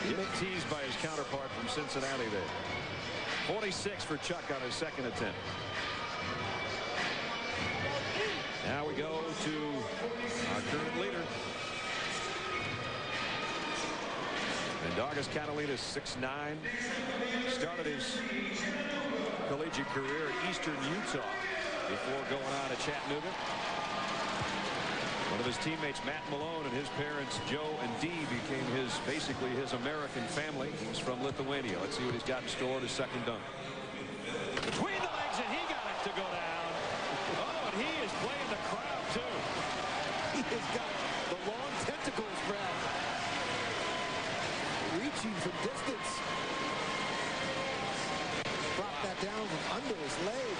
Getting teased by his counterpart from Cincinnati there. 46 for Chuck on his second attempt. Now we go to our current leader. Mendogas Catalina, 6'9". Started his collegiate career at Eastern Utah before going on to Chattanooga. One of his teammates, Matt Malone, and his parents, Joe and Dee, became basically his American family. He's from Lithuania. Let's see what he's got in store to second dunk. Between the legs, and he got it to go down. Oh, and he is playing the crowd, too. He has got the long tentacles, Brad. Reaching from distance. Brought that down from under his leg.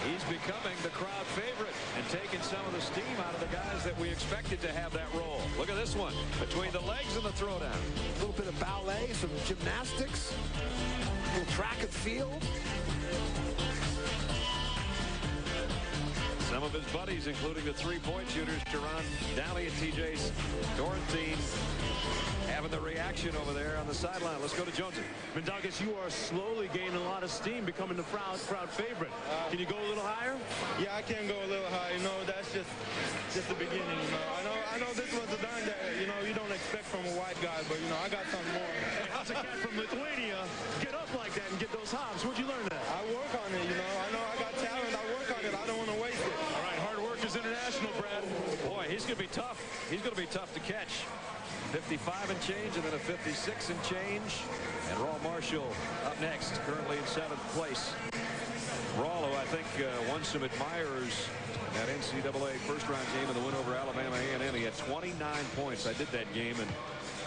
He's becoming the crowd favorite and taking some of the steam out of the guys that we expected to have that role. Look at this one. Between the legs and the throwdown. A little bit of ballet, some gymnastics, a little track and field. Some of his buddies, including the three-point shooters, Teron Downey and TJ's Dorantine, having the reaction over there on the sideline. Let's go to Jonesy. Mendogas, you are slowly gaining a lot of steam, becoming the crowd favorite. Can you go a little higher? Yeah, I can go a little higher. You know, that's just the beginning. You know, I know this was a dunk that you don't expect from a white guy, but I got something more. Hey, how's a cat from Lithuania get up like that and get those hops? Where'd you learn that? I work on it. I know I got talent. I work on it. I don't want to waste it. All right, hard work is international, Brad. Boy, he's going to be tough. He's going to be tough to catch. 55 and change, and then a 56 and change. And Raul Marshall up next, currently in 7th place. Raul, who I think won some admirers in that NCAA first-round game in the win over Alabama A&M. He had 29 points. I did that game, and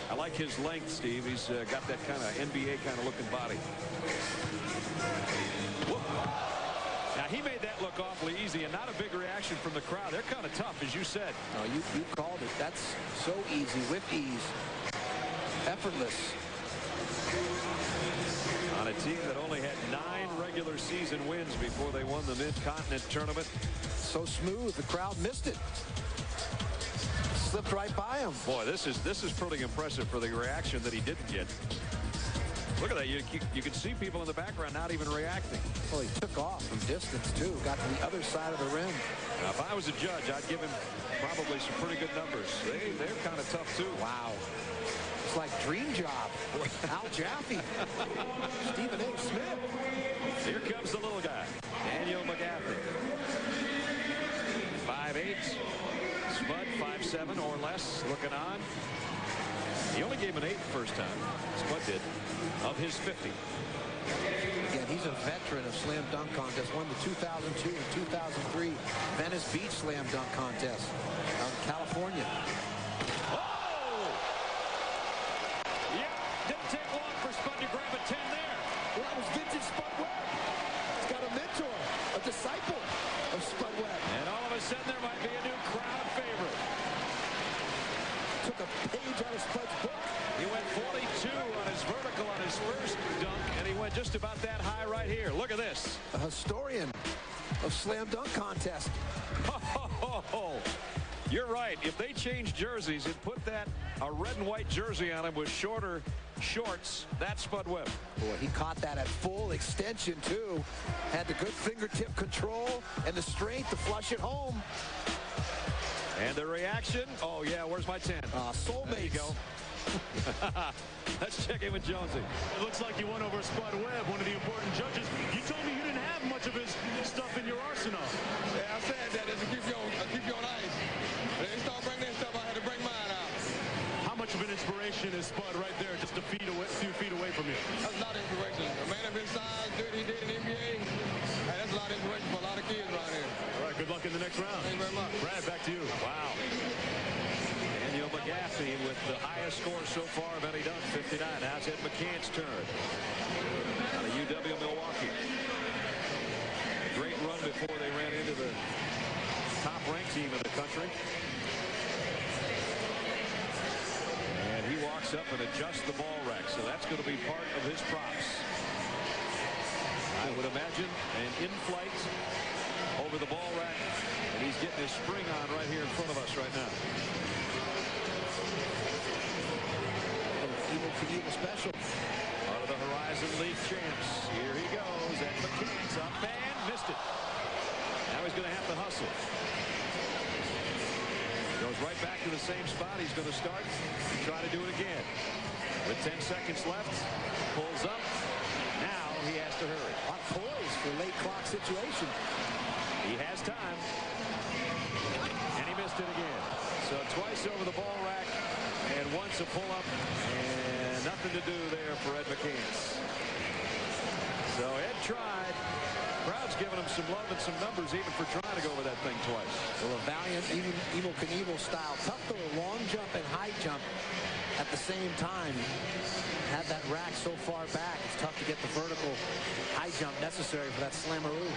I like his length, Steve. He's got that kind of NBA kind of looking body. Whoop. Now, he made that look awfully easy, and not a big reaction from the crowd. They're kind of tough, as you said. No, you called it. That's so easy, with ease. Effortless. On a team that only had 9 regular season wins before they won the Mid-Continent Tournament. So smooth, the crowd missed it. Slipped right by him. Boy, this is pretty impressive for the reaction that he didn't get. Look at that. You can see people in the background not even reacting. Well, he took off from distance, too. Got to the other side of the rim. Now, if I was a judge, I'd give him probably some pretty good numbers. They're kind of tough, too. Wow. It's like dream job. Al Jaffe. Stephen A. Smith. Here comes the little guy. Daniel McGaffey. 5'8". Spud, 5'7" or less, looking on. He only gave an 8 the first time. Spud did, of his 50. Again, he's a veteran of slam dunk contests. Won the 2002 and 2003 Venice Beach slam dunk contest out in California. Oh! Yeah, didn't take long for Spud to grab a 10 there. Well, that was vintage Spud Webb. He's got a mentor, a disciple of Spud Webb. And all of a sudden, there might be a new crowd favorite. Took a page out of Spud's book. He went 42 on his vertical on his first dunk, and he went just about that high right here. Look at this. A historian of slam dunk contest. Oh, you're right. If they changed jerseys and put a red and white jersey on him with shorter shorts, that's Spud Webb. Boy, he caught that at full extension, too. Had the good fingertip control and the strength to flush it home. And the reaction, oh, yeah, where's my 10? Soulmates. There you go. Let's check in with Jonesy. It looks like you won over Spud Webb, one of the important judges. You told me you didn't have much of his stuff in your arsenal. Yeah, I said that to keep you on ice. When they start bringing their stuff, I had to bring mine out. How much of an inspiration is Spud right there, just a few feet away from you? That's a lot of inspiration. A man of his size, doing what he did in the NBA, that's a lot of inspiration for a lot of kids around here. All right, good luck in the next round. Thank you very much. Brad, back to you. Wow. Daniel McGaffey with the highest score so far of any dunk, 59. Now it's Ed McCann's turn. Out of UW Milwaukee. A great run before they ran into the top-ranked team in the country. And he walks up and adjusts the ball rack, so that's going to be part of his props. I would imagine an in-flight over the ball rack, and he's getting his spring on right here in front of us right now. Even Knievel special. Part of the Horizon League champs. Here he goes. Ed McCants up and missed it. Now he's going to have to hustle. Goes right back to the same spot. He's going to start and try to do it again. With 10 seconds left, pulls up. Now he has to hurry. Hot poise for late clock situation. He has time. And he missed it again. So twice over the ball rack and once a pull-up. And nothing to do there for Ed McCants. So Ed tried. Crowd's giving him some love and some numbers even for trying to go over that thing twice. Well, a valiant Evel Knievel style. Tough to a long jump and high jump at the same time. Had that rack so far back, it's tough to get the vertical high jump necessary for that slammeroo.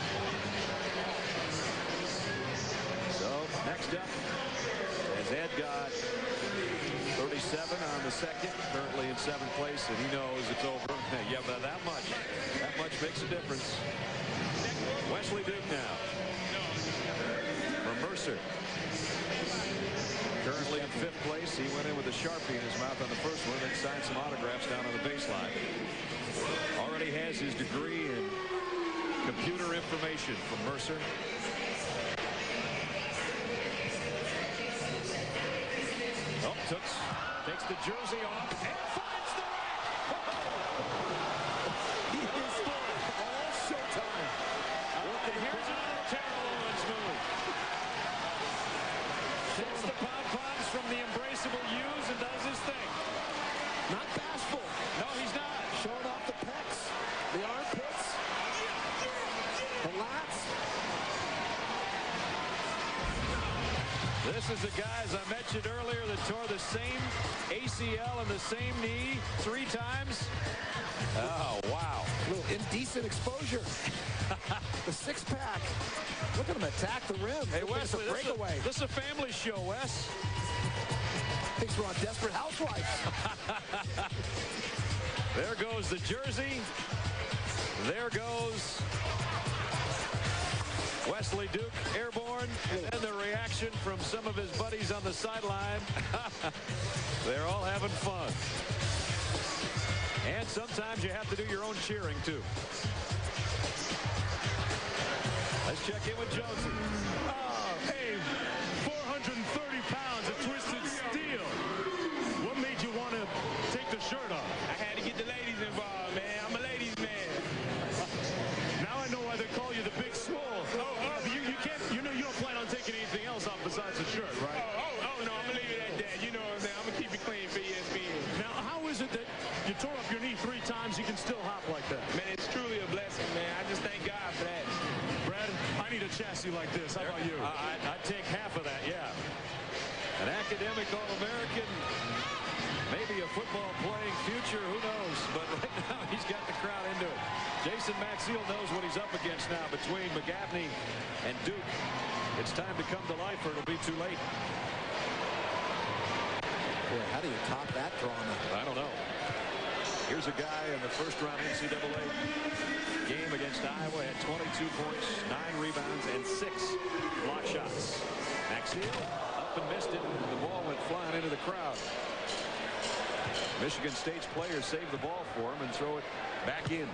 So next up, as Ed got 37 on the second, currently in 7th place, and he knows it's over. Yeah, but that much makes a difference. Wesley Duke now from Mercer. Currently in 5th place. He went in with a Sharpie in his mouth on the first one, then signed some autographs down on the baseline. Already has his degree in computer information from Mercer. Oh, takes the jersey off and finds the rack. He is all showtime. And here's another Terrell Owens move. Takes the pom-poms from the embraceable U's and does his thing. Not bashful. No, he's not. Showing off the pecs, the armpits, the lats. This is the guy, as I mentioned earlier, that tore the same ACL and the same knee 3 times. Oh, wow. A little indecent exposure. The six-pack. Look at him attack the rim. Hey, Wesley, breakaway. This is a family show, Wes. Thinks we're on Desperate Housewives. There goes the jersey. There goes Wesley Duke, airborne. And the reaction from some of his buddies on the sideline. They're all having fun. And sometimes you have to do your own cheering, too. Let's check in with Jonesy. Hey, 430 pounds of twisted steel. What made you want to take the shirt off? I had to get the ladies involved, man. I'm a ladies' man. Now I know why they call you the Big Swole. You can't. You know you don't plan on taking anything else off besides the shirt, right? Oh, no, I'm going to leave it at that. You know what I'm saying? I'm going to keep it clean for ESPN. Now, how is it that you tore up your knee 3 times, you can still hop like that? Man, it's truly a blessing, man. I just thank God for that. Brad, I need a chassis like this. How about you? I'd take half of that, yeah. An academic All-American, maybe a football-playing future, who knows? But right now, he's got the crowd into it. Jason Maxiel knows what he's up against now between McGaffney and Duke. It's time to come to life or it'll be too late. Boy, how do you top that drama? I don't know. Here's a guy in the first-round NCAA game against Iowa, had 22 points, 9 rebounds, and 6 block shots. Maxiel up and missed it. The ball went flying into the crowd. Michigan State's players save the ball for him and throw it back in.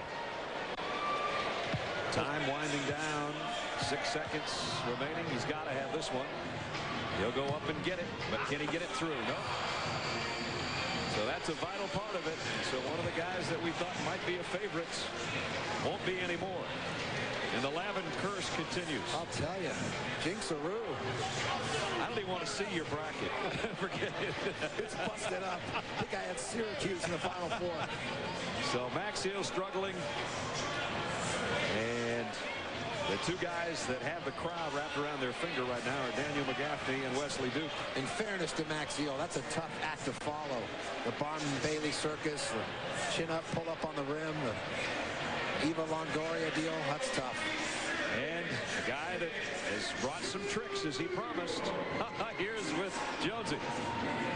Time winding down. 6 seconds remaining. He's got to have this one. He'll go up and get it, but can he get it through? No. So that's a vital part of it. So one of the guys that we thought might be a favorite won't be anymore. And the Lavin curse continues. I'll tell you, Jinxaroo. I don't even want to see your bracket. Forget it. It's busted up. I think I had Syracuse in the Final Four. So Maxiel struggling. And the 2 guys that have the crowd wrapped around their finger right now are Daniel McGaffney and Wesley Duke. In fairness to Maxiel, that's a tough act to follow. The Barnum Bailey circus, the chin up, pull up on the rim, the Eva Longoria deal, that's tough. And a guy that has brought some tricks as he promised. Here's with Jonesy.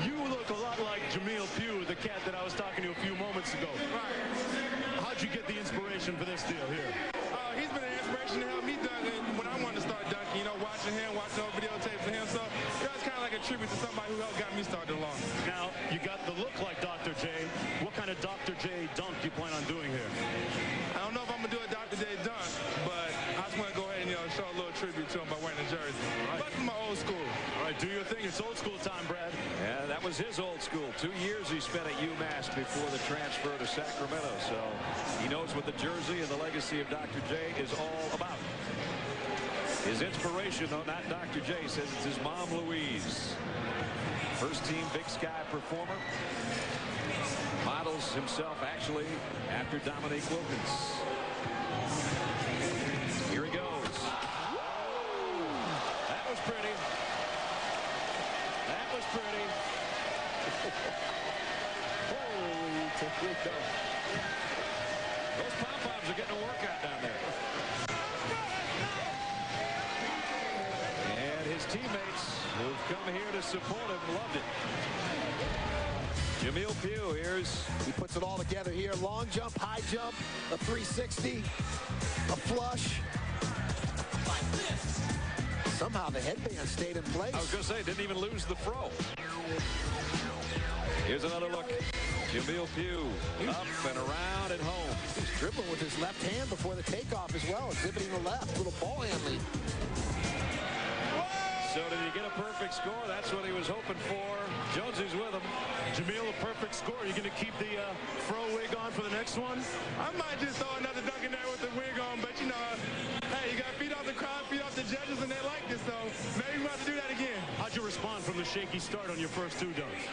You look a lot like Jamil Pugh, the cat that I was talking to a few moments ago. Right. How'd you get the inspiration for this deal here? He's been an inspiration to help me dunk when I wanted to start dunking, you know, watching him, watching old videotapes of him. So it was kind of like a tribute to somebody who helped got me started along. Now, you got the look like Dr. J. What kind of Dr. J dunk you plan on doing here? I don't know if I'm going to do a Dr. J dunk, but I just want to go ahead and, show a little tribute to him by wearing the jersey. Right. But from my old school. All right, do your thing. It's old school time, Brad. Yeah, that was his old school. 2 years he spent at UMass before the transfer to Sacramento. So he knows what the jersey and the legacy of Dr. J is all about. His inspiration, though, not Dr. J, says it's his mom, Louise. First team Big Sky performer. Models himself, actually, after Dominique Wilkins. Here he goes. That was pretty. That was pretty. Holy Toledo. Those pom-poms are getting a workout down there. And his teammates who've come here to support him loved it. Jamil Pugh, he puts it all together here. Long jump, high jump, a 360, a flush. Somehow the headband stayed in place. I was going to say, didn't even lose the throw. Here's another look. Jamil Pugh up and around and home. He's dribbling with his left hand before the takeoff as well, exhibiting the left, little ball handling. So did he get a perfect score? That's what he was hoping for. Jonesy's with him. Jamil, a perfect score. Are you going to keep the fro wig on for the next one? I might just throw another dunk in there with the wig on, but hey, you got to feed off the crowd, feed off the judges, and they like this, so maybe we'll have to do that again. How'd you respond from the shaky start on your first 2 dunks?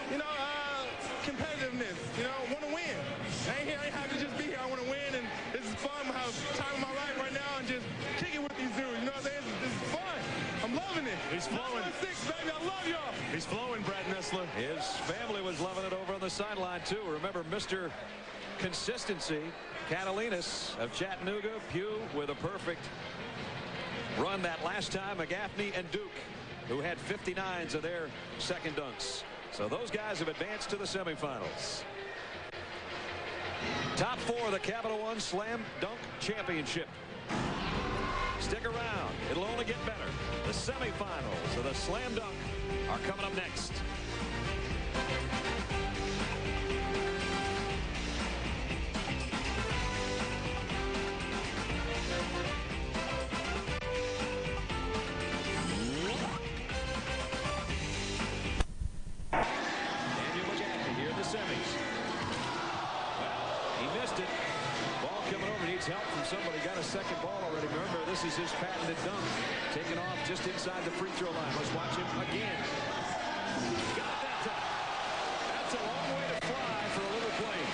Competitiveness, want to win. I ain't happy to just be here. I want to win, and this is fun. I have time of my life right now and just kicking with these dudes. You know what I'm saying? This is fun. I'm loving it. He's flowing. 6, baby. I love y'all. He's flowing, Brad Nessler. His family was loving it over on the sideline, too. Remember, Mr. Consistency, Catalinas of Chattanooga, Pugh with a perfect run that last time. McGaffney and Duke, who had 59s of their second dunks. So those guys have advanced to the semifinals. Top 4 of the Capital One Slam Dunk Championship. Stick around. It'll only get better. The semifinals of the Slam Dunk are coming up next. Help from somebody. Got a second ball already. Remember, this is his patented dunk. Taken off just inside the free throw line. Let's watch him again. Got it that time. That's a long way to fly for a little plane.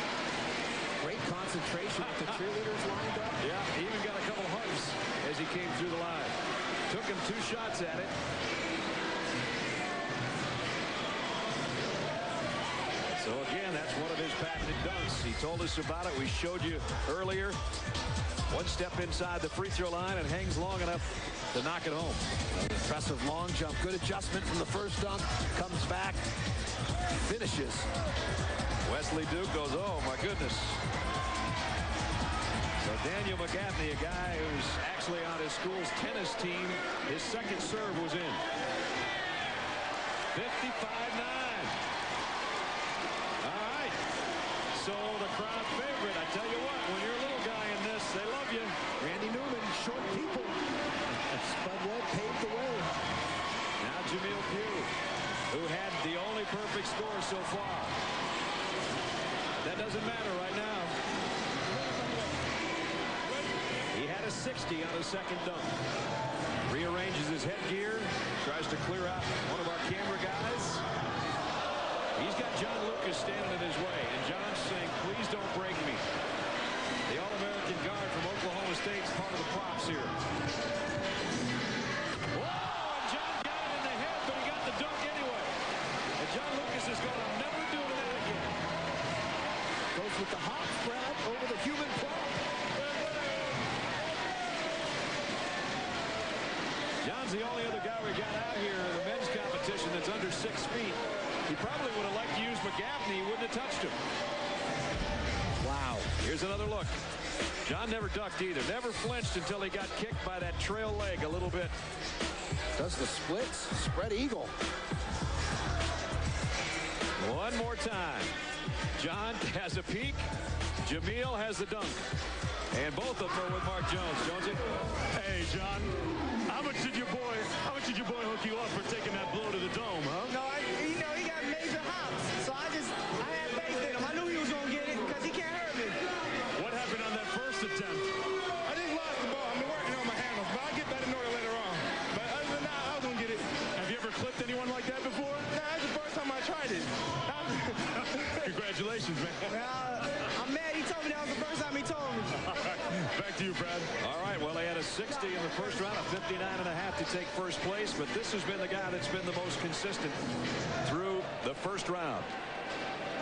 Great concentration with the cheerleaders lined up. Yeah, he even got a couple hugs as he came through the line. Took him 2 shots at it. So again, that's one of his patented dunks. He told us about it. We showed you earlier. 1 step inside the free throw line and hangs long enough to knock it home. An impressive long jump. Good adjustment from the first dunk. Comes back. Finishes. Wesley Duke goes, oh my goodness. So Daniel McGaffney, a guy who's actually on his school's tennis team, his second serve was in. 55-9. So the crowd favorite. I tell you what, when you're a little guy in this, they love you. Randy Newman, short people. Spud Webb paved the way. Now Jamil Pugh, who had the only perfect score so far. That doesn't matter right now. He had a 60 on his second dunk. Rearranges his headgear. Tries to clear out one of our camera guys. He's got John Lucas standing in his way, and John's saying, please don't break me. The All-American guard from Oklahoma State is part of the props here. Whoa, and John got it in the head, but he got the dunk anyway. And John Lucas is going, I'm never doing that again. Goes with the hop grab over the human prop. John's the only other guy we got out here in the men's competition that's under 6 feet. He probably would have liked to use McGaffney. He wouldn't have touched him. Wow. Here's another look. John never ducked either. Never flinched until he got kicked by that trail leg a little bit. Does the splits. Spread eagle. One more time. John has a peek. Jamil has the dunk. And both of them are with Mark Jones. Jonesy? Hey, John, how much did your boy hook you up for taking that blow to the dome, huh? No, he got major hops. So I had faith in him. I knew he was going to get it because he can't hurt me. What happened on that first attempt? I just lost the ball. I've been working on my handles, but I'll get better in order later on. But other than that, I was going to get it. Have you ever clipped anyone like that before? Nah, that's the first time I tried it. Congratulations, man. I'm mad he told me that was the first time he told me. Back to you, Brad. All right, well, they had a 60 in the first round, a 59.5 to take first place, but this has been the guy that's been the most consistent through the first round.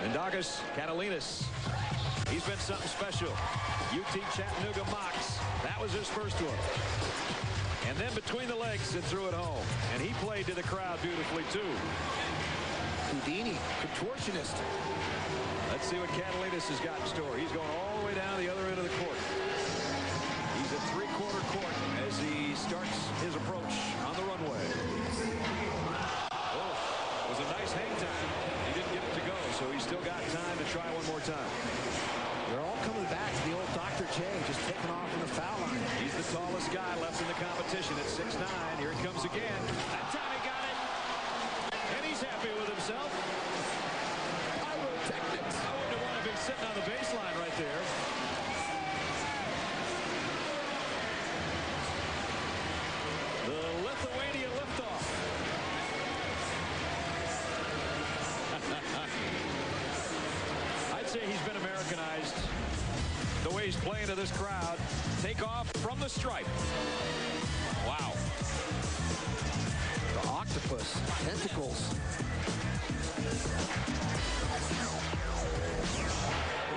Mindaugas Catalinas. He's been something special. UT Chattanooga Mox. That was his first one. And then between the legs and threw it home. And he played to the crowd beautifully, too. Houdini, contortionist. Let's see what Catalinas has got in store. He's going all the way down the other end of the court. He's at three-quarter court as he starts his approach on the runway. Oh, it was a nice hang time. He didn't get it to go, so he's still got time to try one more time. They're all coming back to the old Dr. J, just taking off from the foul line. He's the tallest guy left in the competition at 6'9". Here he comes again. That time he got it. And he's happy with himself. Pyrotechnics. I wouldn't have wanted to be sitting on the baseline right there. The Lithuania liftoff. I'd say he's been Americanized. The way he's playing to this crowd. Take off from the stripe. Wow. The octopus, tentacles.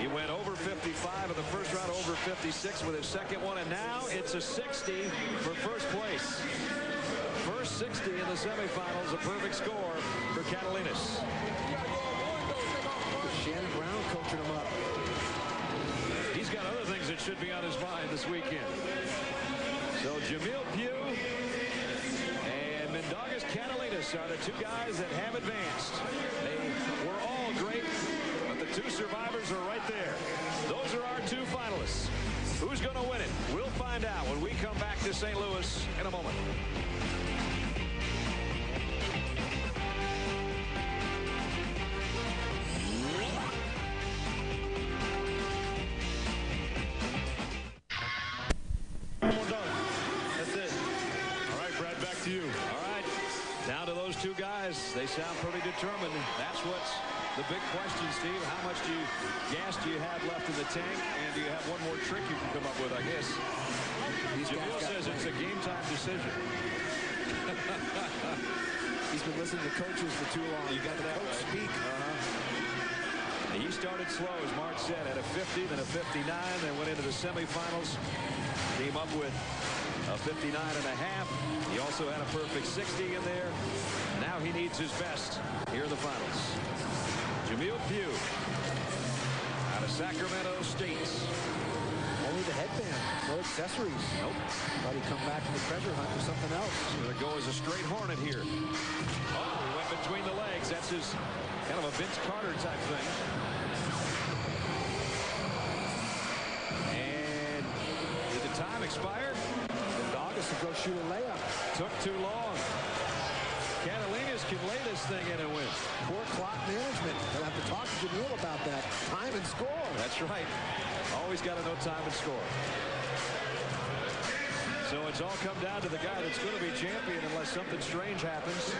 He went over 55 in the first round, over 56 with his second one, and now it's a 60 for first place. First 60 in the semifinals, a perfect score for Catalinas. Shannon Brown coaching him up. He's got other things that should be on his mind this weekend. So Jamil Pugh and Mindaugas Catalinas are the two guys that have advanced. They were all great, but the two survivors are right there. Those are our two finalists. Who's going to win it? We'll find out when we come back to St. Louis in a moment. Two guys, they sound pretty determined. That's what's the big question, Steve. How much gas do you have left in the tank, and do you have one more trick you can come up with, I guess? Jamil says it's a game-time decision. He's been listening to coaches for too long. You got that coach speak. He started slow, as Mark said, at a 50, then a 59, then went into the semifinals. Came up with a 59.5. He also had a perfect 60 in there. Now he needs his best here in the finals. Jamil Pugh out of Sacramento State. Only the headband, no accessories. Nope. Thought he'd come back from the treasure hunt or something else. He's going to go as a straight Hornet here. Oh, he went between the legs. That's his kind of a Vince Carter type thing. And did the time expire? Mindaugas will go shoot a layup. Took too long. Catalinas can lay this thing in and win. Poor clock management. They'll have to talk to Jamil about that. Time and score. That's right. Always got to know time and score. So it's all come down to the guy that's going to be champion unless something strange happens.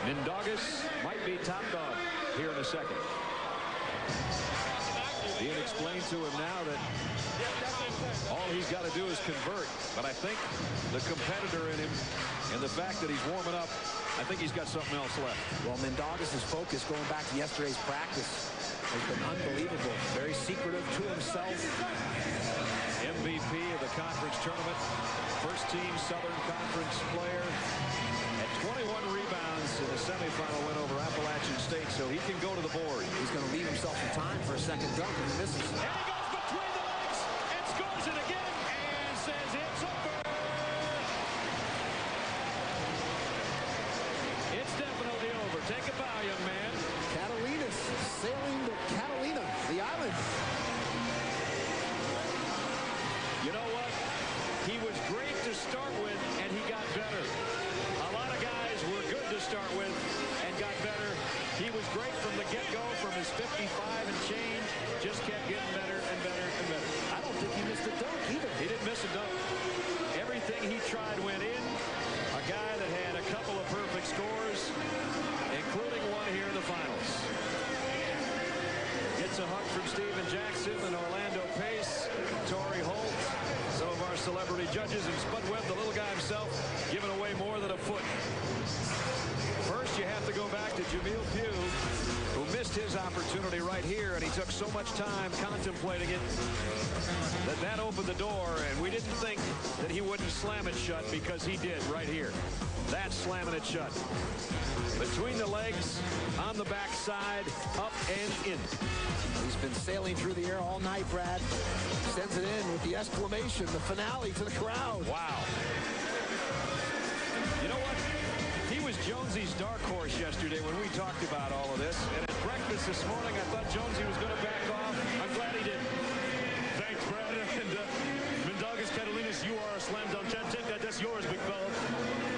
Mindaugas might be top dog here in a second. Being explained to him now that all he's got to do is convert. But I think the competitor in him and the fact that he's warming up, I think he's got something else left. Well, Mindaugas' focus going back to yesterday's practice has been unbelievable. Very secretive to himself. MVP of the conference tournament. First team Southern Conference player. At 21 rebounds in the semifinal win over Appalachian State, so he can go to the board. He's going to leave himself some time for a second dunk if he misses. And he goes between the legs and scores it again and says it's over. It's definitely over. Take a bow, young man. Catalinas sailing the from the get-go, from his 55 and change, just kept getting better and better and better. I don't think he missed a dunk either. He didn't miss a dunk. Everything he tried went in. A guy that had a couple of perfect scores, including one here in the finals. Gets a hug from Steven Jackson and Orlando Pace, Torrey Holt, some of our celebrity judges, and Spud Webb, the little guy himself, giving away more than a foot. First, you have to go back to Jamil Pugh, who missed his opportunity right here, and he took so much time contemplating it that opened the door, and we didn't think that he wouldn't slam it shut, because he did right here. That's slamming it shut. Between the legs, on the backside, up and in. He's been sailing through the air all night, Brad. Sends it in with the exclamation, the finale to the crowd. Wow. You know what? He was Jonesy's dark horse yesterday when we talked about all of this. And at breakfast this morning, I thought Jonesy was going to back off. I'm glad he didn't. Thanks, Brad. And Mindaugas Catalinas, you are a slam dunk champ. Take that. That's yours, big fella.